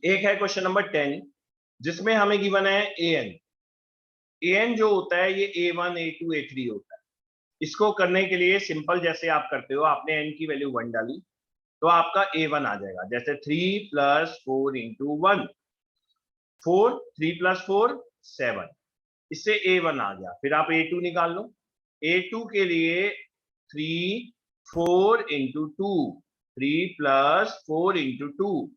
एक है question number 10 जिसमें हमें गिवन है एन जो होता है ये A1 A2 A3 होता है। इसको करने के लिए सिंपल जैसे आप करते हो, आपने एन की वैल्यू 1 डाली तो आपका A1 आ जाएगा। जैसे 3 + 4 × 1 4, 3 + 4 7, इससे A1 आ गया। फिर आप A2 निकाल लो। A2 के लिए 3 4 × 2 3 + 4 × 2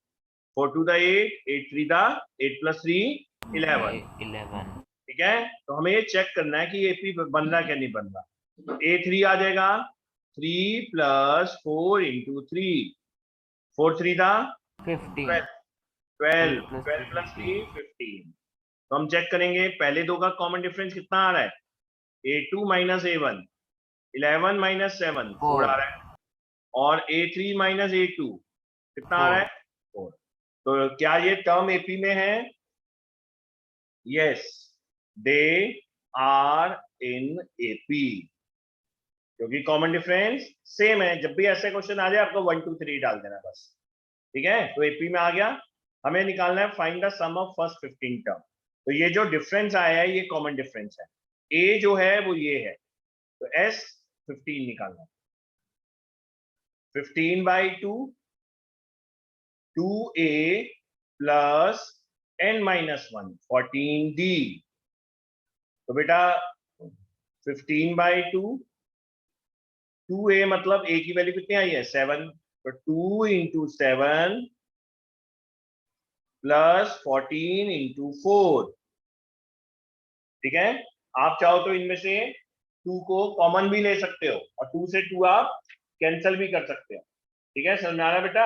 4 2 द 8 8 3 द 8 + 3 11। ठीक है, तो हमें ये चेक करना है कि एपी बन रहा क्या नहीं बन रहा। तो A3 आ जाएगा 3 + 4 × 3 4 3 द 15 12 12 + 3 15। तो हम चेक करेंगे पहले दो का कॉमन डिफरेंस कितना आ रहा है। A2 - A1 11 - 7 4 आ रहा है, और A3 - A2 कितना आ रहा है 4। तो क्या ये टर्म एपी में है? Yes, they are in AP, क्योंकि कॉमन डिफरेंस सेम है। जब भी ऐसे क्वेश्चन आ जाए आपको 1 2 3 डाल देना बस। ठीक है, तो एपी में आ गया। हमें निकालना है find the sum of first 15 term. तो ये जो डिफरेंस आया है ये कॉमन डिफरेंस है। ए जो है वो ये है, तो एस 15 निकालना है। 15/2 2a + n-1 14d। तो बेटा 15/2 2a मतलब a की वैल्यू कितनी आई है 7, तो 2 × 7 + 14 × 4। ठीक है, आप चाहो तो इनमें से 2 को कॉमन भी ले सकते हो और 2 से 2 आप कैंसिल भी कर सकते हो। ठीक है, समझ में आ रहा है बेटा?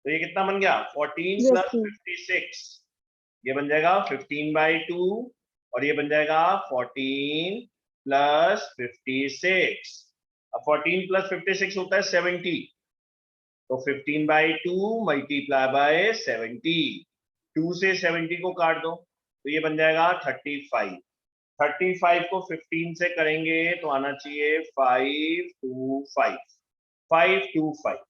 तो ये कितना बन गया 14 + 56, ये बन जाएगा 15/2 और ये बन जाएगा 14 + 56। अब 14 + 56 होता है 70, तो 15/2 × 70, 2 से 70 को काट दो तो ये बन जाएगा 35। 35 को 15 से करेंगे तो आना चाहिए 525 525।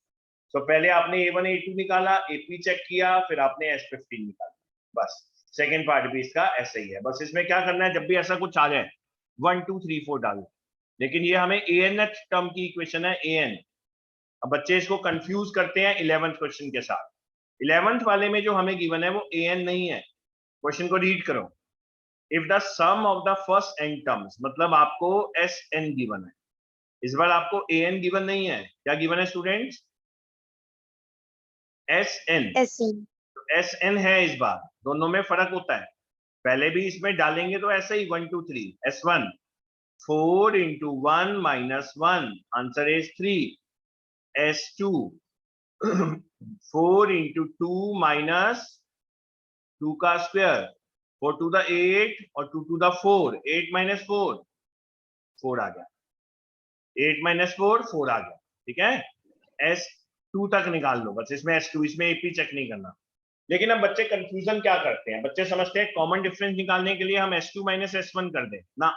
तो पहले आपने A1 A2 निकाला, AP चेक किया, फिर आपने S15 निकाला। बस सेकेंड पार्ट भी इसका ऐसे ही है। बस इसमें क्या करना है, जब भी ऐसा कुछ आ जाए 1 2 3 4 डालो। लेकिन ये हमें AN टर्म की इक्वेशन है AN। अब बच्चे इसको कंफ्यूज करते हैं 11th क्वेश्चन के साथ। 11th वाले में जो हमें गिवन है वो AN नहीं है। क्वेश्चन को रीड करो। If the sum of the first n terms, मतलब आपको SN गिवन है, इस बार आपको AN गिवन नहीं है। क्या गिवन है स्टूडेंट्स? SN। तो SN है इस बार, दोनों में फर्क होता है। पहले भी इसमें डालेंगे तो ऐसे ही 1 2 3 S1 4 × 1 - 1 आंसर इज 3। S2 4 × 2 - 2 का स्क्वायर 4 2 द 8 और 2 2 द 4 8 - 4 4 आ गया। 8 - 4 4 आ गया। ठीक है, S2 तक निकाल लो बस। इसमें S2, इसमें AP चेक नहीं करना। लेकिन अब बच्चे कंफ्यूजन क्या करते हैं, बच्चे समझते हैं कॉमन डिफरेंस निकालने के लिए हम S2 - S1 कर दें ना।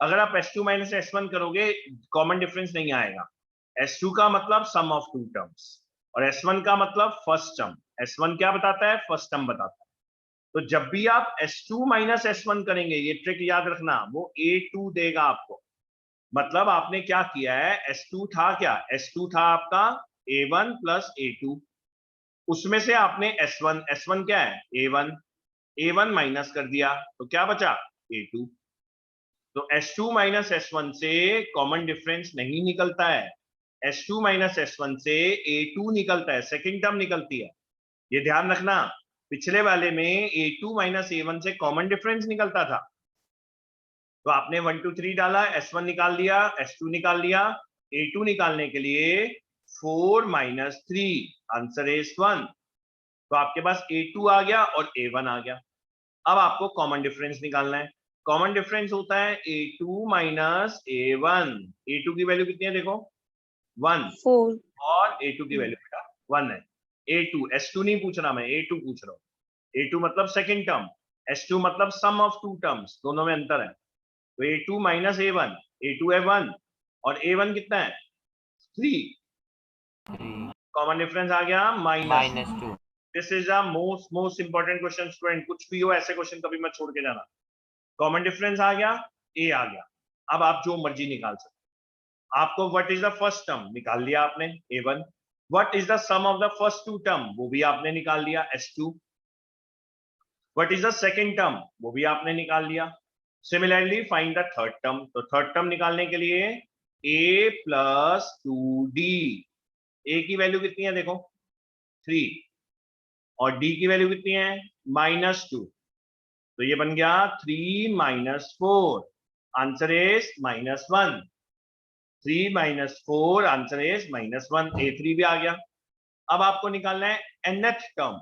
अगर आप S2 - S1 करोगे कॉमन डिफरेंस नहीं आएगा। S2 का मतलब सम ऑफ टू टर्म्स और S1 का मतलब फर्स्ट टर्म। S1 क्या बताता है? फर्स्ट टर्म बताता है। तो जब भी आप S2 - S1 करेंगे, ये ट्रिक याद रखना, वो A2 देगा आपको। मतलब आपने क्या किया है, S2 था क्या? S2 था आपका A1 + A2, उसमें से आपने S1 क्या है? A1 माइनस कर दिया तो क्या बचा? A2। तो S2 - S1 से कॉमन डिफरेंस नहीं निकलता है। S2 - S1 से A2 निकलता है, सेकंड टर्म निकलती है। ये ध्यान रखना, पिछले वाले में A2 - A1 से कॉमन डिफरेंस निकलता था। तो आपने 1 2 3 डाला, S1 निकाल लिया, S2 निकाल लिया। A2 निकालने के लिए 4 - 3 आंसर इज 1। तो आपके पास A2 आ गया और A1 आ गया। अब आपको कॉमन डिफरेंस निकालना है। कॉमन डिफरेंस होता है A2 - A1। A2 की वैल्यू कितनी है देखो 1, 4 और A2 की वैल्यू बेटा 1 है। A2 S2 नहीं पूछ रहा मैं, A2 पूछ रहा हूँ। A2 मतलब सेकंड टर्म, S2 मतलब सम ऑफ टू टर्म्स, दोनों में अंतर है। तो A2 - A1, A2 है 1 और A1 कितना है 3। कॉमन डिफरेंस आ गया -2। This is the most important question student, कुछ भी हो ऐसे क्वेश्चन कभी मत छोड़ के जाना। कॉमन डिफरेंस आ गया, ए आ गया, अब आप जो मर्जी निकाल सकते। आपको what is the first term निकाल लिया आपने, a1। What is the sum of the first two term, वो भी आपने निकाल लिया, s2। What is the second term, वो भी आपने निकाल लिया। Similarly find the third term, तो थर्ड टर्म निकालने के लिए a प्लस 2d, a की वैल्यू कितनी है देखो 3, और d की वैल्यू कितनी है -2, तो ये बन गया 3 - 4, answer is -1। 3 - 4 answer is -1, a3 भी आ गया। अब आपको निकालना है nth टर्म,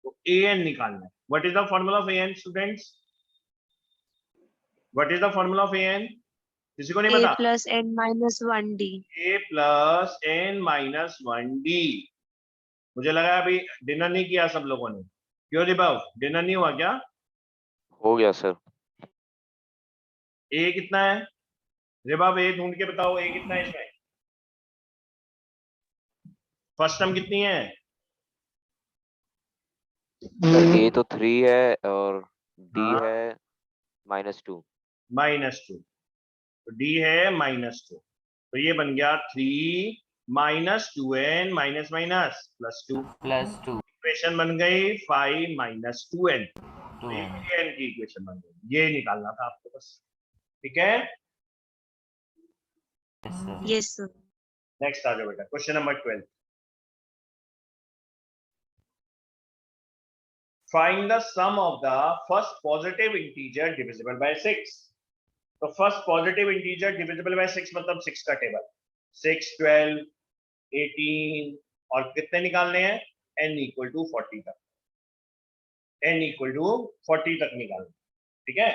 तो an निकालना है। What is the formula of an students, what is the formula of an, किसी को नहीं a पता? plus n minus 1d। a plus n minus 1d। मुझे लगा अभी डिनर नहीं किया सब लोगों ने, क्यों रिभव, डिनर नहीं हुआ क्या? हो गया सर। a कितना है रिभव, a ढूंढ के बताओ, a कितना है इसमें? फर्स्ट टर्म कितनी है? सर ए तो 3 है और डी हाँ, है -2। -2, तो d है -2, तो ये बन गया 3 - 2n माइनस माइनस +2, इक्वेशन बन गई 5 - 2n, तो ये n की इक्वेशन बन गई। ये निकालना था आपको बस, ठीक है। Yes sir. नेक्स्ट आ जाओ बेटा, question number 12। Find the sum of the first positive integer divisible by 6। तो first positive integer divisible by 6 मतलब 6 का टेबल, 6, 12, 18, और कितने निकालने हैं, n इक्वल टू 40 तक, n इक्वल टू 40 तक निकालना, ठीक है।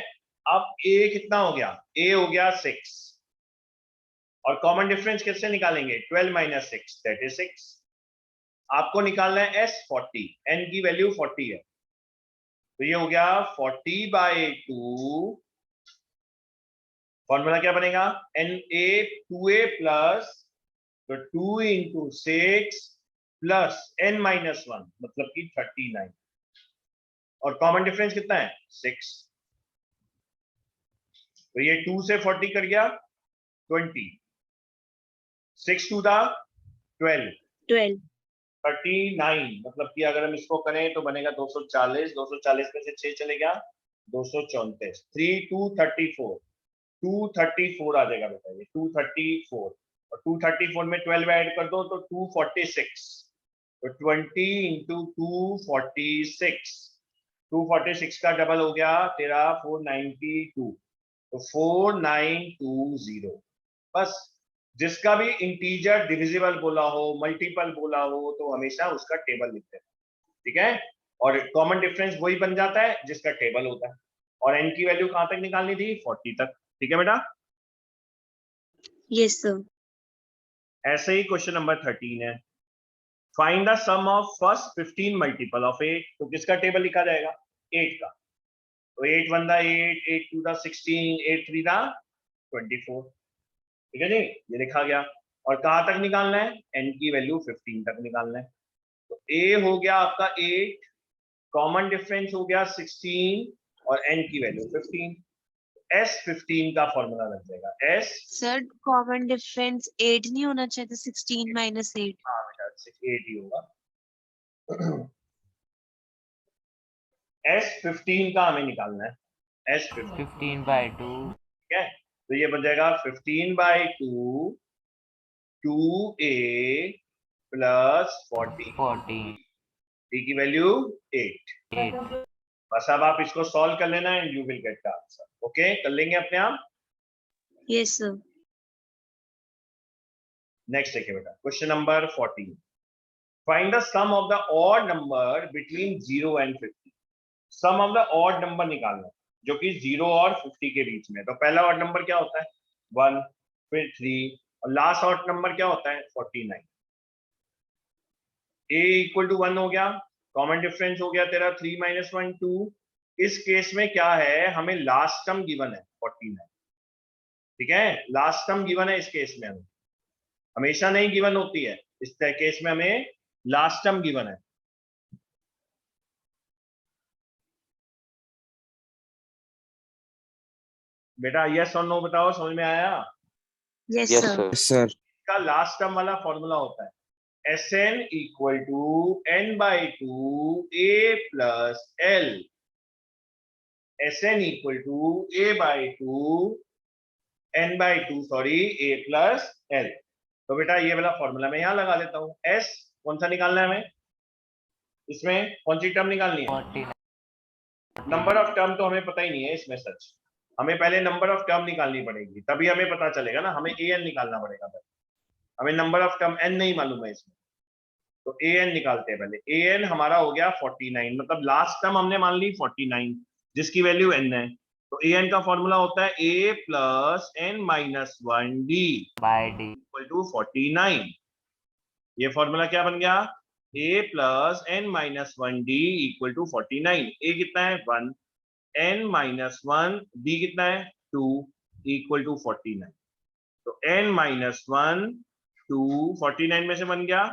अब a कितना हो गया, a हो गया 6, और कॉमन डिफरेंस किससे निकालेंगे, 12 - 6 दैट इज 6। आपको निकालना है s 40, n की वैल्यू 40 है, तो ये हो गया 40/2, फॉर्मूला क्या बनेगा, na 2a प्लस, तो 2 × 6 प्लस n - 1 मतलब कि 39, और कॉमन डिफरेंस कितना है 6, तो ये 2 से 40 कर गया 20, 6 2 था 12, 39, मतलब कि अगर हम इसको करें तो बनेगा 240, 240 में से 6 चले गया 234, 3 2 34, 234 आ जाएगा बेटा, ये 234, और 234 में 12 ऐड कर दो तो 246, तो 20 × 246, 246 का डबल हो गया तेरा 492, तो 4920। बस जिसका भी इंटीजर डिविजिबल बोला हो, मल्टीपल बोला हो, तो हमेशा उसका टेबल लिखते हैं, ठीक है। और कॉमन डिफरेंस वही बन जाता है जिसका टेबल होता है, और n की वैल्यू कहां तक निकालनी थी, 40 तक, ठीक है बेटा। Yes sir. ऐसे ही क्वेश्चन नंबर 13 है, find the sum of first 15 multiple of 8। तो किसका टेबल लिखा जाएगा, 8 का, तो 8 1 8, 8 2 16, 8 3 24, ठीक है जी, ये लिखा गया। और कहां तक निकालना है, n की वैल्यू 15 तक निकालना है, तो a हो गया आपका 8, कॉमन डिफरेंस हो गया 16, और n की वैल्यू 15, s15 का फॉर्मूला लग जाएगा s। सर कॉमन डिफरेंस 8 नहीं होना चाहिए था, 16 - 8। हाँ बेटा 8 ही होगा। s15 का हमें निकालना है, s15 15/2। ठीक है, तो ये बन जाएगा 15/2, 2a प्लस 40, t की वैल्यू 8। बस अब आप इसको सॉल्व कर लेना and you will get the answer, okay, कर लेंगे अपने आप। Yes sir. नेक्स्ट देखिए बेटा, question number 14, find the sum of the odd number between 0 and 50। Sum of the odd number निकालना है जो कि 0 और 50 के बीच में। तो पहला ऑड नंबर क्या होता है 1, फिर 3, और लास्ट ऑड नंबर क्या होता है 49। a इक्वल टू 1 हो गया, कॉमन डिफरेंस हो गया तेरा 3 - 1 2। इस केस में क्या है, हमें लास्ट टर्म गिवन है 49, ठीक है, लास्ट टर्म गिवन है इस केस में, हमें हमेशा नहीं गिवन होती है, इस केस में हमें लास्ट टर्म गिवन है। बेटा यस और नो बताओ, समझ में आया? Yes, yes sir. Sir. Sir इसका लास्ट टर्म वाला फॉर्मूला होता है Sn equal to n/2 a plus l। Sn equal to a/2 n/2 sorry a plus l। तो बेटा ये वाला फॉर्मूला मैं यहाँ लगा देता हूँ। S कौन सा निकालना है हमें, इसमें कौन सी टर्म निकालनी है? नंबर ऑफ टर्म तो हमें पता ही नहीं है इसमें सच, हमें पहले नंबर ऑफ टर्म निकालनी पड़ेगी, तभी हमें पता चलेगा ना। हमें an निकालना पड़ेगा पहले, हमें नंबर ऑफ टर्म n नहीं मालूम है इसमें, तो an निकालते हैं पहले। an हमारा हो गया 49, मतलब लास्ट टर्म हमने मान ली 49 जिसकी वैल्यू n है। तो an का फॉर्मूला होता है a plus n minus 1d by d equal to 49। ये फॉर्मूला क्या बन गया? a plus n minus 1d equal to 49। a कितना है 1, n माइनस 1, d कितना है 2 इक्वल टू 49। तो n माइनस 1 2 49 में से बन गया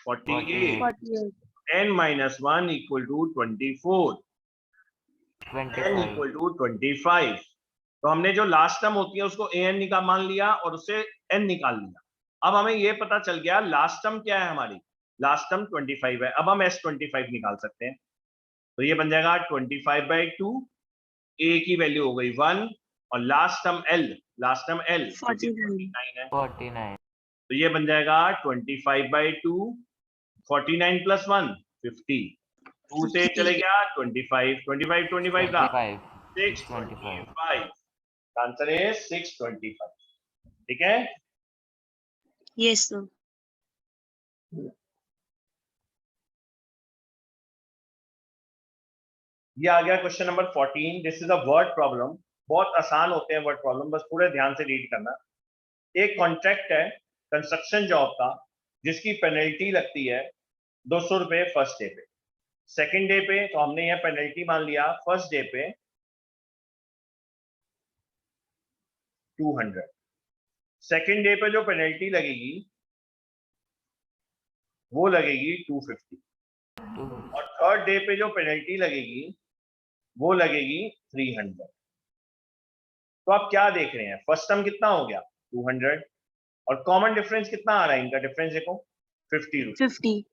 48, 48. n minus 1 equal to 24, n 25 equal to 25। तो हमने जो लास्ट टर्म होती है उसको an निकाल मान लिया और उससे n निकाल लिया। अब हमें ये पता चल गया लास्ट टर्म क्या है हमारी, लास्ट टर्म 25 है। अब हम s25 निकाल सकते हैं। तो ये बन जाएगा 25/2, a की वैल्यू हो गई 1 और लास्ट टर्म l 49. है। 49 तो ये बन जाएगा 25/2, 49 प्लस 1 50, 2 से चले गया 25, 25 25 का 25 625। आंसर है 625। ठीक है, Yes, sir. ये आ गया question number 14। This is a word problem. बहुत आसान होते हैं वर्ड प्रॉब्लम, बस पूरे ध्यान से रीड करना। एक कॉन्ट्रैक्ट है कंस्ट्रक्शन जॉब का जिसकी पेनल्टी लगती है 200 रुपए फर्स्ट डे पे। सेकंड डे पे तो हमने यह पेनल्टी मान लिया, फर्स्ट डे पे 200। सेकंड डे पे जो पेनल्टी लगेगी वो लगेगी 250 और थर्ड डे पे जो पेनल्टी लगेगी वो लगेगी 300। तो आप क्या देख रहे हैं, फर्स्ट टर्म कितना हो गया 200 और कॉमन डिफरेंस कितना आ रहा है, इनका डिफरेंस देखो 50 रुपीज। 50.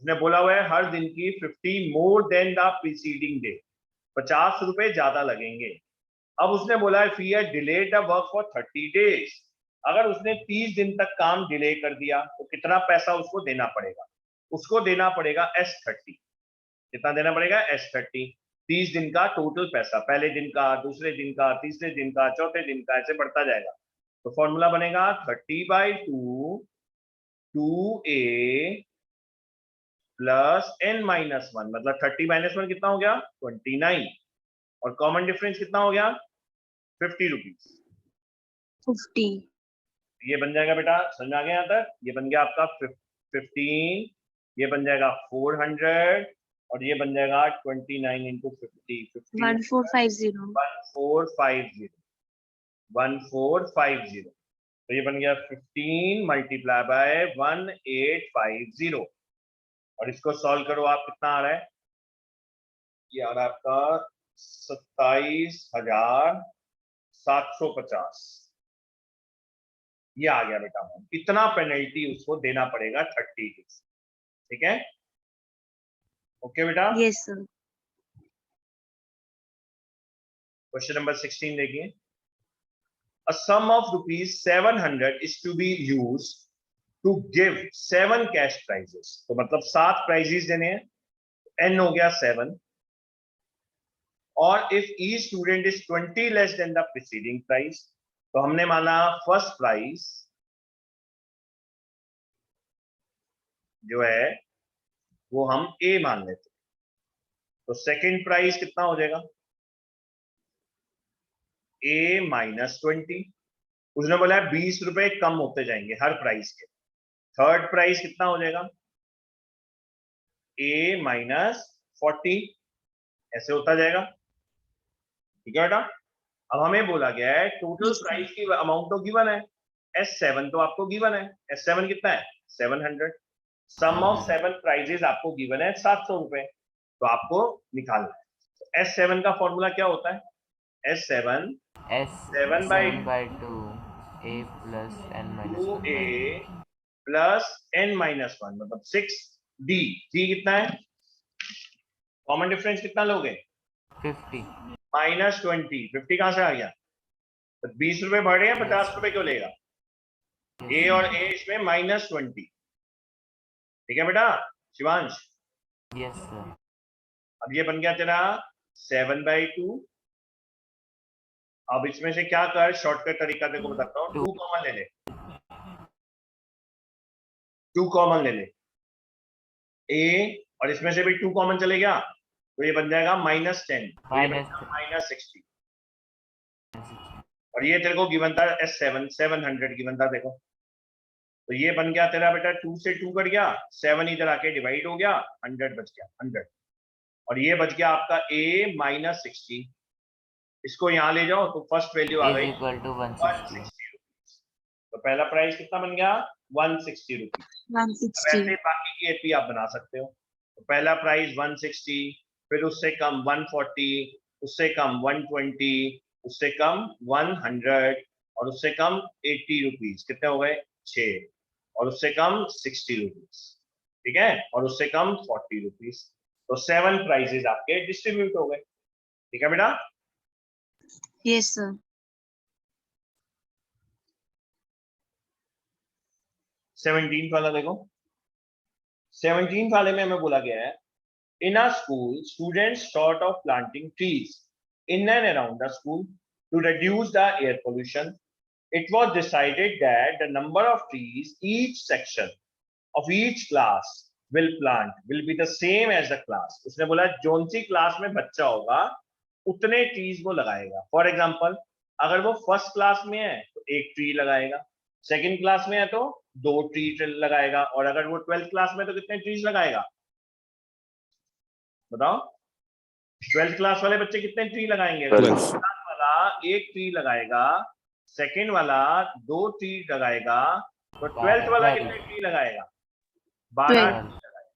उसने बोला हुआ है हर दिन की 50 more than the preceding day, 50 रुपए ज्यादा लगेंगे। अब उसने बोला है फी है delay the work for 30 days. अगर उसने 30 दिन तक काम डिले कर दिया तो कितना पैसा उसको देना पड़ेगा? उसको देना पड़ेगा S30। कितना देना पड़ेगा? S30। 30 दिन का टोटल पैसा, पहले दिन का, दूसरे दिन का, तीसरे दिन का, चौथे दिन का, ऐसे बढ़ता जाएगा। तो फॉर्मूला बनेगा 30/2 2a प्लस n माइनस 1, मतलब 30 माइनस 1 कितना हो गया 29 और कॉमन डिफरेंस कितना हो गया 50 रुपीज। 50. ये बन जाएगा बेटा, समझ में आ गया यहाँ तक? ये बन गया आपका 15, ये बन जाएगा 400 और ये बन जाएगा 29 इंटू 50, 1450. 1450 1450। तो ये बन गया 15 मल्टीप्लाई बाय 1850 और इसको सॉल्व करो आप, कितना आ रहा है? ये आ रहा है आपका 27,750। ये आ गया बेटा, इतना पेनल्टी उसको देना पड़ेगा 30 डेज। ठीक है, ओके बेटा। Yes, sir. क्वेश्चन नंबर 16 देखिए। A sum of rupees 700 is to be used to give 7 cash prizes। तो मतलब 7 prizes देने हैं, n हो गया 7 और if each student is 20 less than the preceding price, तो हमने माना फर्स्ट प्राइस जो है वो हम A मान लेते, तो सेकंड प्राइस कितना हो जाएगा A माइनस 20। उसने बोला है 20 रुपए कम होते जाएंगे हर प्राइस के। थर्ड प्राइस कितना हो जाएगा A माइनस 40, ऐसे होता जाएगा। ठीक है बेटा। अब हमें बोला गया है टोटल Yes, sir. प्राइस की अमाउंट तो गिवन है, S7 तो आपको गिवन है, S7 कितना है 700। सम ऑफ 7 प्राइजेस आपको गिवन है 700 रुपए, तो आपको निकालना है। तो S7 का फॉर्मूला क्या होता है? S7 S 7 by 2 A plus n minus 1 2a by plus n minus 1 मतलब 6d। d कितना है? कॉमन डिफरेंस कितना लोगे? 50 -20। 50 कहां से आ गया? तो 20 रुपए बढ़े हैं, 50 रुपए क्यों लेगा? a और a इसमें -20। ठीक है बेटा शिवांश। यस सर अब ये बन गया तेरा 7/2। अब इसमें से क्या कर, शॉर्टकट तरीका तेरे को बताता हूँ। 2 कॉमन ले ले, 2 कॉमन ले ले a, और इसमें से भी 2 कॉमन चले गया तो ये बन जाएगा -10, तो ये बनेगा -60। और ये तेरे को गिवन था S7 700 गिवन था देखो। तो ये बन गया तेरा बेटा 2 से 2 कट गया, 7 इधर आके डिवाइड हो गया, 100 बच गया 100। और ये बच गया आपका a -60। इसको यहाँ ले जाओ तो फर्स्ट वैल्यू आ is गई equal to 160 160 रुपीज। तो पहला प्राइस कितना बन गया? 160 रुपीज। 160. वैसे बाकी की एपी आप बना सकते हो। तो पहला प्राइस 160, फिर उससे कम 140, उससे कम 120, उससे कम 100 और उससे कम 80 रुपीज। कितने हो गए? 6। और उससे कम 60 रुपीज, ठीक है, और उससे कम 40 रुपीज। तो 7 प्राइजेस आपके डिस्ट्रीब्यूट हो गए। ठीक है बेटा। Yes, sir. 17 वाला देखो। 17 वाले में हमें बोला गया है, in a school students thought of planting trees in and around the school to reduce the air pollution. It was decided that the number of trees each section of each class will plant will be the same as the class. उसने बोला zone सी class में बच्चा होगा उतने trees वो लगाएगा। For example अगर वो फर्स्ट क्लास में है तो 1 ट्री लगाएगा, सेकंड क्लास में है तो 2 ट्री लगाएगा, और अगर वो 12th क्लास में तो कितने ट्रीज लगाएगा? बताओ 12th क्लास वाले बच्चे कितने ट्री लगाएंगे? अगर 12 फर्स्ट क्लास वाला 1 ट्री लगाएगा, सेकंड वाला 2 ट्री लगाएगा, तो 12th वाला कितने ट्री लगाएगा? 12 12. ट्री लगाएगा।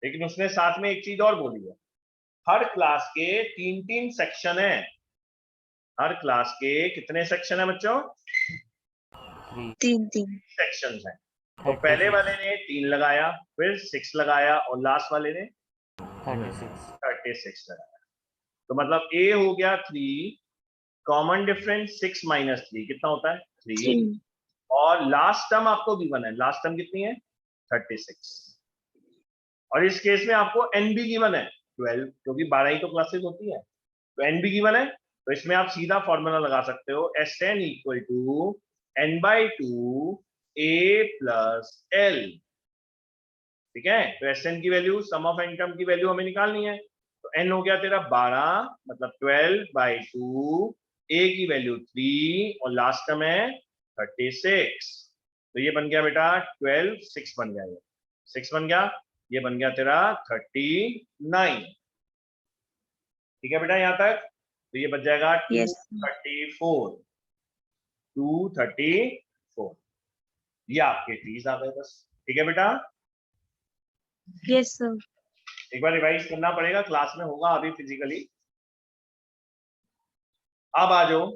लेकिन उसने साथ में एक चीज और बोली है, हर क्लास के 3-3 सेक्शन है। हर क्लास के कितने सेक्शन है बच्चों? 3. सेक्शंस हैं। तो पहले वाले ने 3 लगाया, फिर 6 लगाया, और लास्ट वाले ने 36 लगाया। तो मतलब A हो गया 3, कॉमन डिफरेंस 6 - 3 कितना होता है? 3। 3. और लास्ट टर्म आपको गिवन है, लास्ट टर्म कितनी है? 36। और इस केस में आपको n भी गिवन है 12, क्योंकि 12 ही तो क्लासेस होती है, तो n भी गिवन है। तो इसमें आप सीधा फॉर्मूला लगा सकते हो, Sn = n/2 a + l। ठीक है, तो Sn की value, sum of n term की वैल्यू हमें निकालनी है। तो n हो गया तेरा 12, मतलब 12/2, a की वैल्यू 3 और लास्ट टर्म है 36। तो ये बन गया बेटा 12, 6 बन गया, ये 6 बन गया, ये बन गया तेरा 39। ठीक है बेटा यहाँ तक। तो ये बच जाएगा Yes. 234, 234। ये आपके ट्रीज आ गए बस। ठीक है बेटा, Yes, sir. एक बार रिवाइज करना पड़ेगा, क्लास में होगा अभी फिजिकली। अब आ जाओ,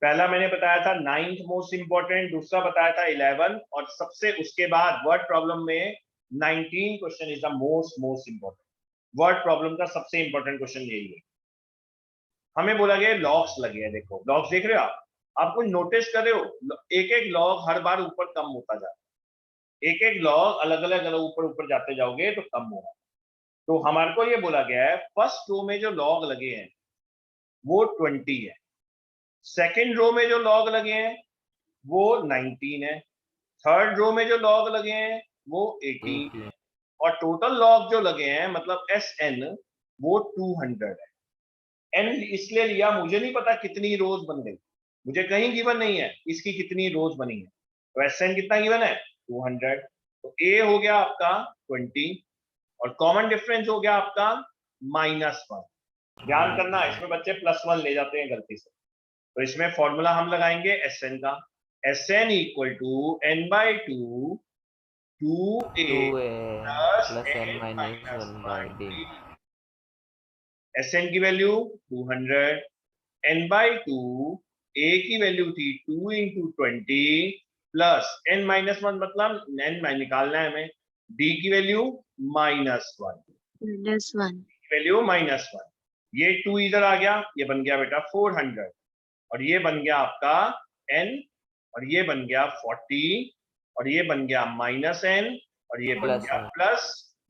पहला मैंने बताया था 9th मोस्ट इंपॉर्टेंट, दूसरा बताया था 11, और सबसे उसके बाद वर्ड प्रॉब्लम में 19 question is the most important. Word problem का सबसे इंपॉर्टेंट क्वेश्चन यही है। हमें बोला गया लॉग्स लगे हैं, देखो लॉग्स देख रहे हो आप कुछ नोटिस कर रहे हो? एक एक लॉग हर बार ऊपर कम होता जा रहा है, एक एक लॉग अलग अलग ऊपर ऊपर जाते जाओगे तो कम होगा। तो हमारे को ये बोला गया है फर्स्ट रो में जो लॉग लगे हैं वो 20 है, सेकंड रो में जो लॉग लगे हैं वो 19 है, थर्ड रो में जो लॉग लगे हैं वो 18 है, और टोटल लॉग जो लगे हैं मतलब Sn वो 200 है। n इसलिए लिया, मुझे नहीं पता कितनी रोज बन गई, मुझे कहीं गिवन नहीं है इसकी कितनी रोज बनी है। तो Sn कितना गिवन है? 200। तो a हो गया आपका 20 और कॉमन डिफरेंस हो गया आपका -1। ध्यान करना इसमें बच्चे +1 ले जाते हैं गलती से। तो इसमें फॉर्मूला हम लगाएंगे Sn का, Sn = n/2 2a plus n minus 1 by d. Sn की वैल्यू 200, n by 2, a की वैल्यू थी 2 into 20 प्लस n minus 1 मतलब n निकालना है हमें, d की वैल्यू -1, -1. वैल्यू -1, ये 2 इधर आ गया, ये बन गया बेटा 400, और ये बन गया आपका n, और ये बन गया 40, और ये बन गया -n, और ये बन Plus गया one.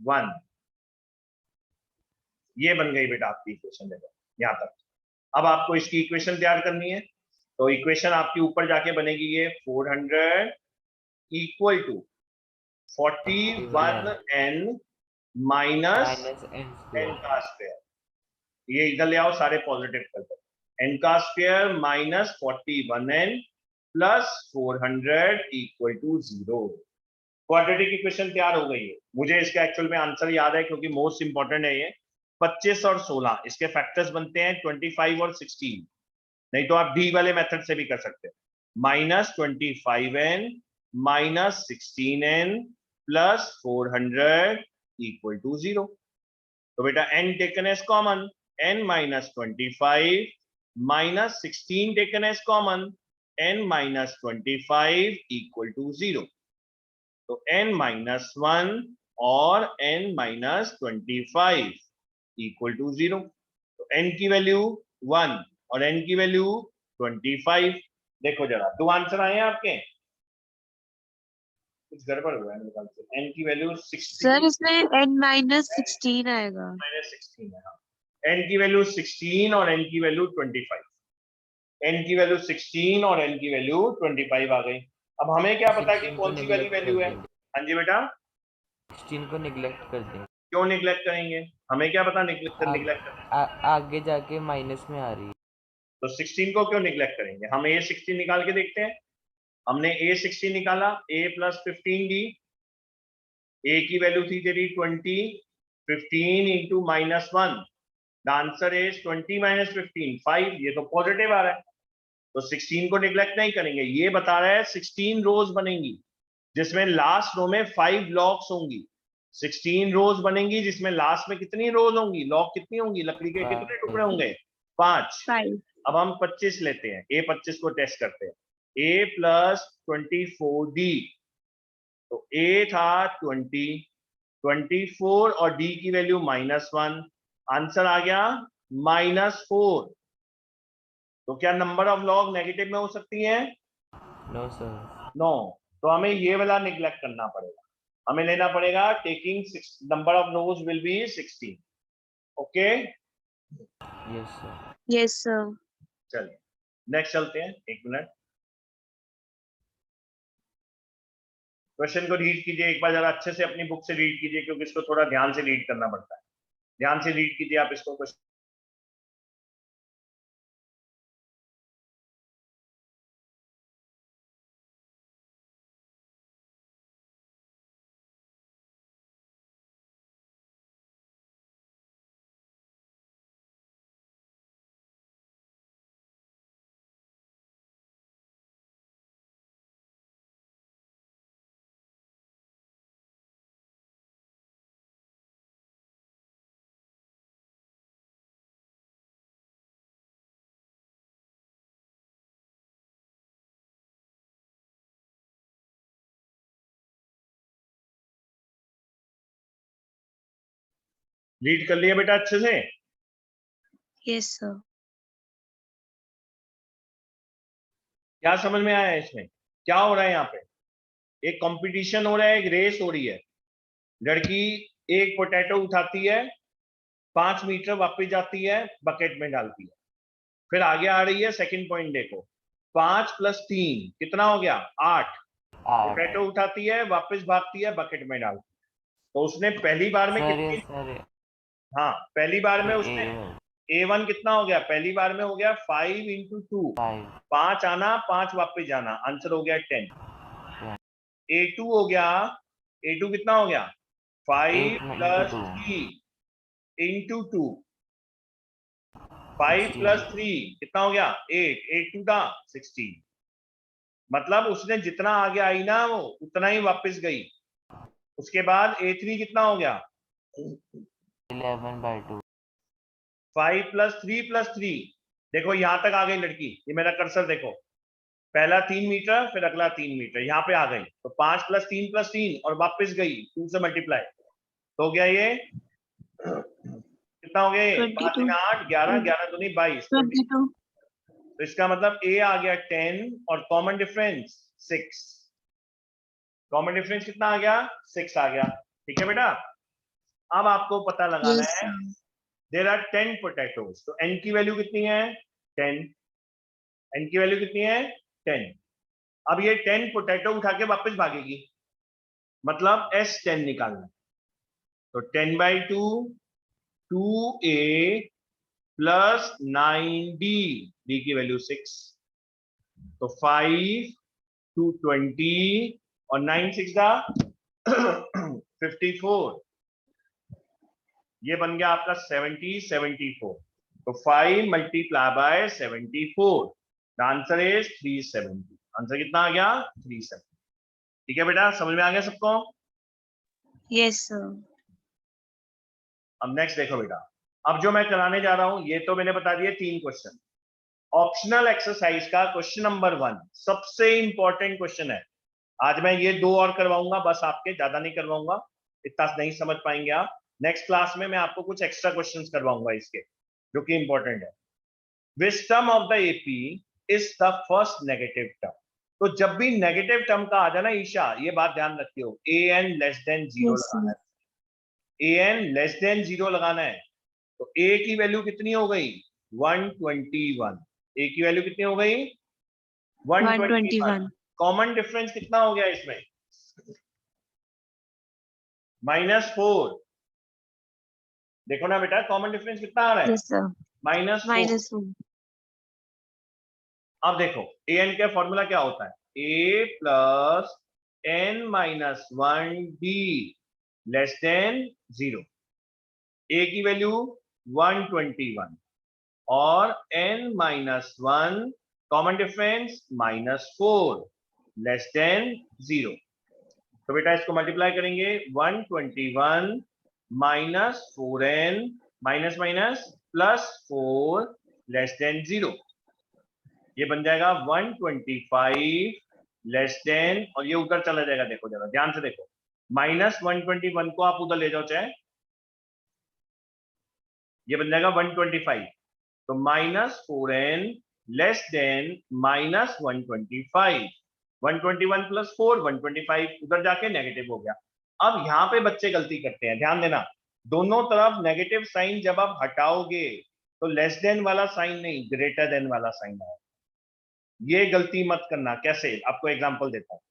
+1। ये बन गई बेटा आपकी इक्वेशन, देखो यहाँ तक। अब आपको इसकी इक्वेशन तैयार करनी है, तो इक्वेशन आपकी ऊपर जाके बनेगी ये 400 equal to 41n minus Minus n n square. का स्क्वायर, ये इधर ले आओ, सारे पॉजिटिव कर दो, n का square minus 41n plus 400 equal to 0। Quadratic equation तैयार हो गई है। मुझे इसका एक्चुअल में आंसर याद है क्योंकि मोस्ट इंपॉर्टेंट है ये। 25 और 16 इसके फैक्टर्स बनते हैं 25 और 16, नहीं तो आप डी वाले मेथड से भी कर सकते हैं। -25n minus 16n plus 400 equal to 0। तो बेटा n taken as common, n minus 25 minus 16 taken as common, n minus 25 equal to 0। तो n माइनस 1 और n माइनस 25 इक्वल टू 0। तो n की वैल्यू 1 और n की वैल्यू 25। देखो जरा, दो आंसर आए हैं आपके, कुछ गड़बड़ हुआ है मेरे ख्याल से। n की वैल्यू 16 सर इसमें n-16 आएगा. -16 है, हाँ। n की वैल्यू 16 और n की वैल्यू 25, n की वैल्यू 16 और n की वैल्यू 25 आ गई। अब हमें क्या पता है कि 16 को कौन सी वाली neglect वैल्यू कर है। देंगे। हाँ जी बेटा, 16 को निगलेक्ट कर देंगे। क्यों निगलेक्ट करेंगे, हमें क्या पता निगलेक्ट आगे जाके माइनस में आ रही है। तो 16 को क्यों निगलेक्ट करेंगे, हम a16 निकाल के देखते हैं। हमने a16 निकाला, a प्लस 15d, a की वैल्यू थी तेरी 20, 15 into -1, the answer is 20 minus 15, 5। ये तो पॉजिटिव आ रहा है, तो 16 को निगलेक्ट नहीं करेंगे। ये बता रहा है 16 रोज बनेंगी जिसमें लास्ट रो में 5 लॉग्स होंगी। 16 रोज बनेंगी जिसमें लास्ट में कितनी रोज होंगी, लॉग कितनी होंगी, लकड़ी के कितने टुकड़े होंगे, 5। 5. अब हम 25 लेते हैं, a 25 को टेस्ट करते हैं, a प्लस 24d, तो a था 20, 24 और d की वैल्यू -1, आंसर आ गया -4। तो क्या नंबर ऑफ लॉग नेगेटिव में हो सकती है? No sir. नो। तो हमें ये वाला निगलेक्ट करना पड़ेगा, हमें लेना पड़ेगा taking number of rose will be 16। Okay, yes sir. Yes sir. चलिए नेक्स्ट चलते हैं, एक मिनट। क्वेश्चन को रीड कीजिए एक बार, जरा अच्छे से अपनी बुक से रीड कीजिए क्योंकि इसको थोड़ा ध्यान से रीड करना पड़ता है। ध्यान से रीड कीजिए आप इसको, क्वेश्चन रीड कर लिया बेटा अच्छे से। Yes sir. क्या समझ में आया इसमें, क्या हो रहा है यहाँ पे? एक कंपटीशन हो रहा है, एक रेस हो रही है। लड़की एक पोटैटो उठाती है, 5 मीटर वापस जाती है, बकेट में डालती है, फिर आगे आ रही है। सेकंड पॉइंट देखो, 5 + 3 कितना हो गया, 8। 8 पोटैटो उठाती है, वापस भागती है, बकेट में डालती है। तो उसने पहली बार में सर। कितनी, सर हाँ पहली बार में A1 उसने A1 कितना हो गया, पहली बार में हो गया 5 × 2, 5 5 आना 5 वापस जाना, आंसर हो गया 10। A2 हो गया, A2 कितना हो गया, 5 + 3 × 2, 5 + 3 कितना हो गया, 8, 8 × 2 था 16। मतलब उसने जितना आगे आई ना वो उतना ही वापस गई। उसके बाद A3 कितना हो गया, 11/2 5 + 3 + 3 देखो यहां तक आ गई लड़की, ये मेरा कर्सर देखो, पहला 3 मीटर फिर अगला 3 मीटर, यहाँ पे आ गई, तो 5 + 3 और वापस गई 2 से मल्टीप्लाई, तो हो गया ये कितना हो गया, 5 22 में 8, 11, 11 दूनी 22, 22 तो इसका मतलब ए आ गया 10 और कॉमन डिफरेंस 6, कॉमन डिफरेंस कितना आ गया, 6 आ गया। ठीक है बेटा, अब आपको पता लगाना yes है, sir. देयर आर 10 पोटैटोज, तो एन की वैल्यू कितनी है 10, एन की वैल्यू कितनी है 10। अब ये 10 पोटैटो उठा के वापस भागेगी, मतलब एस 10 निकालना है। तो 10/2 2a प्लस 9d, d की वैल्यू 6, तो 5 2 20 और 9 6 का 54, ये बन गया आपका 74। तो 5 multiply by 74, the answer is 370। Answer कितना आ गया 370। ठीक है बेटा, समझ में आ गया सबको। Yes sir. अब नेक्स्ट देखो बेटा, अब जो मैं कराने जा रहा हूं, ये तो मैंने बता दिए 3 क्वेश्चन। ऑप्शनल एक्सरसाइज का क्वेश्चन नंबर 1 सबसे इंपॉर्टेंट क्वेश्चन है। आज मैं ये 2 और करवाऊंगा बस, आपके ज्यादा नहीं करवाऊंगा, इतना नहीं समझ पाएंगे आप। नेक्स्ट क्लास में मैं आपको कुछ एक्स्ट्रा क्वेश्चंस करवाऊंगा इसके, जो कि इंपॉर्टेंट है। Which term of the AP is the first negative term. तो जब भी नेगेटिव टर्म का आ जाना ईशा, ये बात ध्यान रखियो, an लेस देन 0 Yes लगाना sir. है, an लेस देन 0 लगाना है। तो a की वैल्यू कितनी हो गई 121, a की वैल्यू कितनी हो गई 121। 121 कॉमन डिफरेंस कितना हो गया इसमें -4। देखो ना बेटा, कॉमन डिफरेंस कितना आ रहा है yes sir. -4। -1 अब देखो an का फॉर्मूला क्या होता है, a plus n minus 1d less than 0। a की वैल्यू 121 और n minus 1, common difference -4 less than 0। तो बेटा इसको मल्टीप्लाई करेंगे, 121 minus 4n minus minus plus 4 less than 0, ये बन जाएगा 125 लेस देन, और ये उधर चला जाएगा, देखो जरा ध्यान से देखो, -121 को आप उधर ले जाओ चाहे, ये बन जाएगा 125, तो -4n लेस देन -125, 121 प्लस 4 125, उधर जाके नेगेटिव हो गया। अब यहां पे बच्चे गलती करते हैं, ध्यान देना, दोनों तरफ नेगेटिव साइन जब आप हटाओगे तो लेस देन वाला साइन नहीं, ग्रेटर देन वाला साइन आएगा। ये गलती मत करना। कैसे, आपको एग्जांपल देता हूं,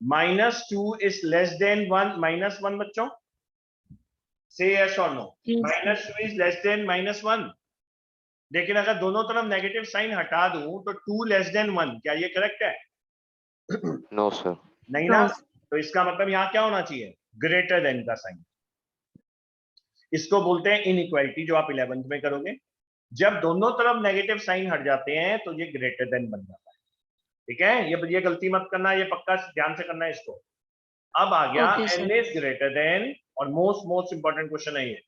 -2 इज लेस देन 1 -1 बच्चों, से यस और no, yes sir. -2 is less than -1। लेकिन अगर दोनों तरफ नेगेटिव साइन हटा दूं तो 2 लेस देन 1, क्या ये करेक्ट है? No sir. नहीं No ना, तो इसका मतलब यहाँ क्या होना चाहिए, ग्रेटर देन का साइन। इसको बोलते हैं इनइक्वालिटी, जो आप 11th में करोगे। जब दोनों तरफ नेगेटिव साइन हट जाते हैं तो ये ग्रेटर देन बन जाता है। ठीक है, ये गलती मत करना, ये पक्का ध्यान से करना है इसको। अब आ गया okay sir. n is greater than, और मोस्ट इंपॉर्टेंट क्वेश्चन है ये,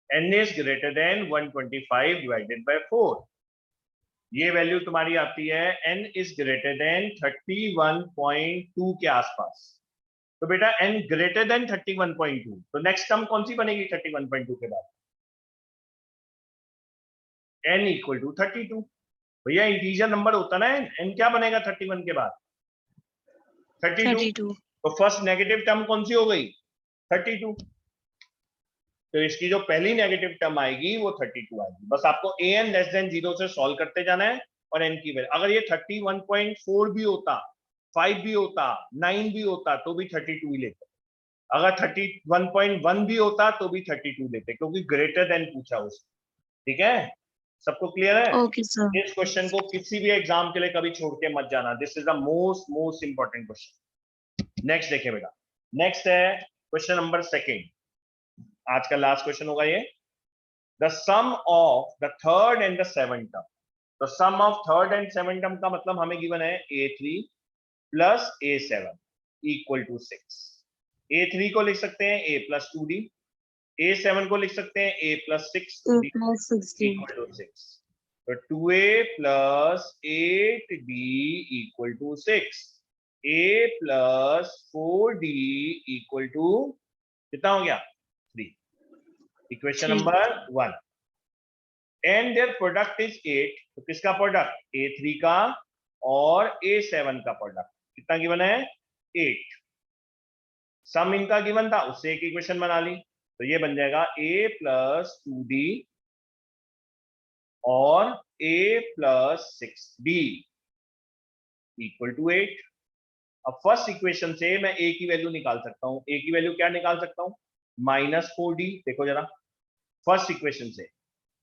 n is greater than 125 divided by 4। ये वैल्यू तुम्हारी आती है n इज ग्रेटर देन 31.2 के आसपास। तो बेटा n ग्रेटर देन 31.2, तो नेक्स्ट टर्म कौन सी बनेगी 31.2 के बाद, n इक्वल टू 32। भैया इंटीजर नंबर होता ना n, क्या बनेगा 31 के बाद 32। 32 तो फर्स्ट नेगेटिव टर्म कौन सी हो गई 32, तो इसकी जो पहली नेगेटिव टर्म आएगी वो 32 आएगी। बस आपको an लेस देन 0 से सॉल्व करते जाना है, और n की वैल्यू, अगर ये 31.4 भी होता, 5 भी होता, 9 भी होता, तो भी 32 ही लेते। अगर 31.1 भी होता तो भी 32 लेते, क्योंकि ग्रेटर देन पूछा उसने। ठीक है, सबको क्लियर है? okay sir. इस क्वेश्चन को किसी भी एग्जाम के लिए कभी छोड़ के मत जाना, this is the most important question. Next देखिए बेटा, नेक्स्ट है क्वेश्चन नंबर 2, आज का लास्ट क्वेश्चन होगा ये। The sum of the third and the seventh term. तो sum of third and seventh term का मतलब हमें गिवन है a3 plus a7 equal to 6। a3 को लिख सकते हैं a प्लस 2d, a7 को लिख सकते हैं a plus 6d A plus 16 equal to 6। तो 2a plus 8d equal to 6, a plus 4d equal to कितना हो गया 3। Equation 3. Number 1 and their product is 8, तो किसका प्रोडक्ट a3 का और a7 का प्रोडक्ट कितना गिवन है 8। सम इनका गिवन था, उससे एक इक्वेशन बना ली, तो ये बन जाएगा a प्लस 2d और a plus 6d equal to 8। अब फर्स्ट इक्वेशन से मैं a की वैल्यू निकाल सकता हूं। a की वैल्यू क्या निकाल सकता हूं -4d। देखो जरा फर्स्ट इक्वेशन से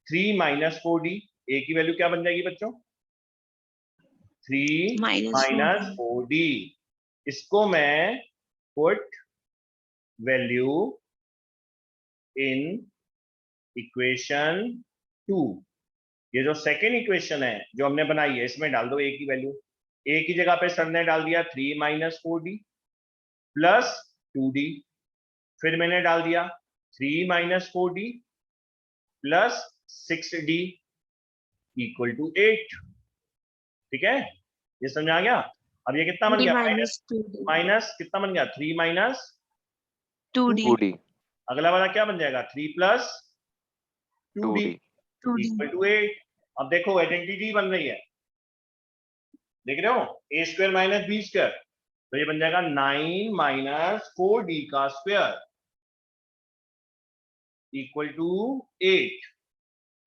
3 - 4d, a की वैल्यू क्या बन जाएगी बच्चों 3 -4d. 4d। इसको मैं पुट वैल्यू इन इक्वेशन 2। ये जो सेकेंड इक्वेशन है जो हमने बनाई है इसमें डाल दो a की वैल्यू। a की जगह पे सर ने डाल दिया 3 - 4d प्लस 2d, फिर मैंने डाल दिया 3 - 4d plus 6d equal to 8। ठीक है, ये समझ आ गया। अब ये कितना बन 3 गया minus 2d. माइनस कितना बन गया 3 माइनस 2d. 2d अगला वाला क्या बन जाएगा 3 plus 2d 2d 2d. Equal to 8। अब देखो आइडेंटिटी बन रही है, देख रहे हो a square minus b square, तो ये बन जाएगा 9 - 4d का स्क्वायर इक्वल टू 8।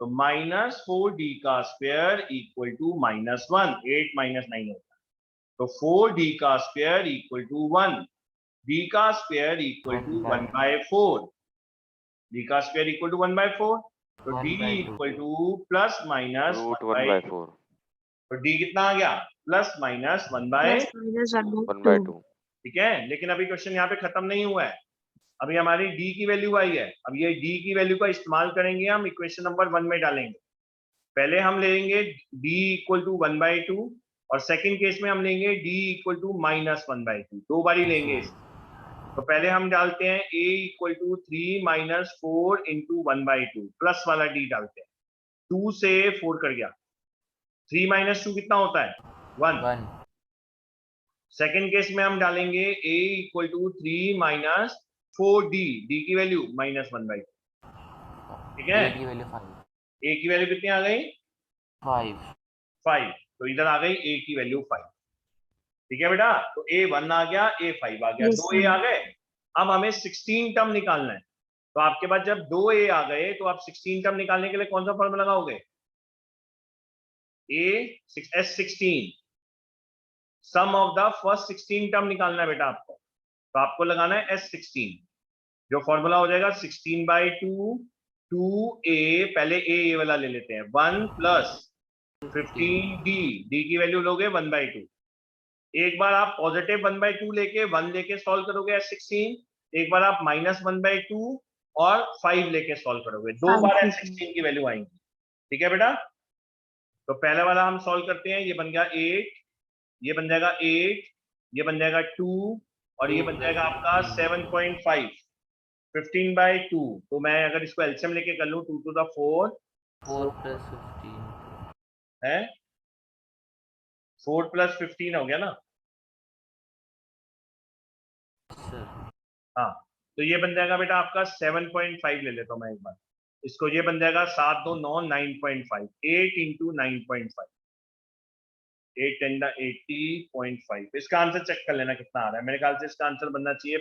तो -4d का स्क्वायर इक्वल टू -1, 8 - 9 होता है, तो 4d का स्क्वायर इक्वल टू 1, d का स्क्वायर इक्वल टू 1/4, d का स्क्वायर इक्वल टू 1/4, तो d 1/2. Equal to plus minus root 1/2, 1/4 तो d कितना आ गया प्लस माइनस plus 1/2। minus 1/2. 1/2 ठीक है, लेकिन अभी क्वेश्चन यहाँ पे खत्म नहीं हुआ है, अभी हमारी d की वैल्यू आई है। अब ये d की वैल्यू का इस्तेमाल करेंगे हम इक्वेशन नंबर 1 में डालेंगे। पहले हम लेंगे d इक्वल टू 1/2 और सेकंड केस में हम लेंगे d इक्वल टू -1/2, दो बारी लेंगे इसे। तो पहले हम डालते हैं a equal to 3 - 4 into 1/2, plus वाला d डालते हैं, 2 से 4 कर गया, 3 - 2 कितना होता है 1। 1. सेकेंड केस में हम डालेंगे a equal to 3 - 4d, d की वैल्यू -1/2। ठीक है, A की वैल्यू 5. a की वैल्यू कितनी आ गई 5. 5, तो इधर आ गई a की वैल्यू 5। ठीक है बेटा, तो a 1 आ गया, a 5 आ गया, Yes, दो sir. a आ गए। अब हमें 16 टर्म निकालना है, तो आपके पास जब दो a आ गए तो आप 16 टर्म निकालने के लिए कौन सा फॉर्मूला लगाओगे S16, sum of the first 16 term निकालना है बेटा आपको, तो आपको लगाना है S16, जो फॉर्मूला हो जाएगा 16/2 2a, पहले a वाला ले लेते हैं 1 प्लस 15d, d की वैल्यू लोगे 1/2। एक बार आप पॉजिटिव 1/2 लेके 1 लेके सॉल्व करोगे S16, एक बार आप -1/2 और 5 लेके सॉल्व करोगे, दो 5 बार लेके। S16 की वैल्यू आएंगी। ठीक है बेटा, तो पहला वाला हम सॉल्व करते हैं, ये बन गया 8, ये बन जाएगा 8, ये बन जाएगा 2 और ये बन जाएगा आपका 7.5, 15/2। तो मैं अगर इसको एलसीएम लेके कर लूं 2 to the 4 4 plus 15. है, 4 + 15 हो गया ना। Sir. हाँ, तो ये बन जाएगा बेटा आपका 7.5, ले लेता हूँ मैं एक बार इसको, ये बन जाएगा 7 2 9 9.5, 8 इंटू 9.5, 8 10 80.5। इसका आंसर चेक कर लेना कितना आ रहा है, मेरे ख्याल से इसका आंसर बनना चाहिए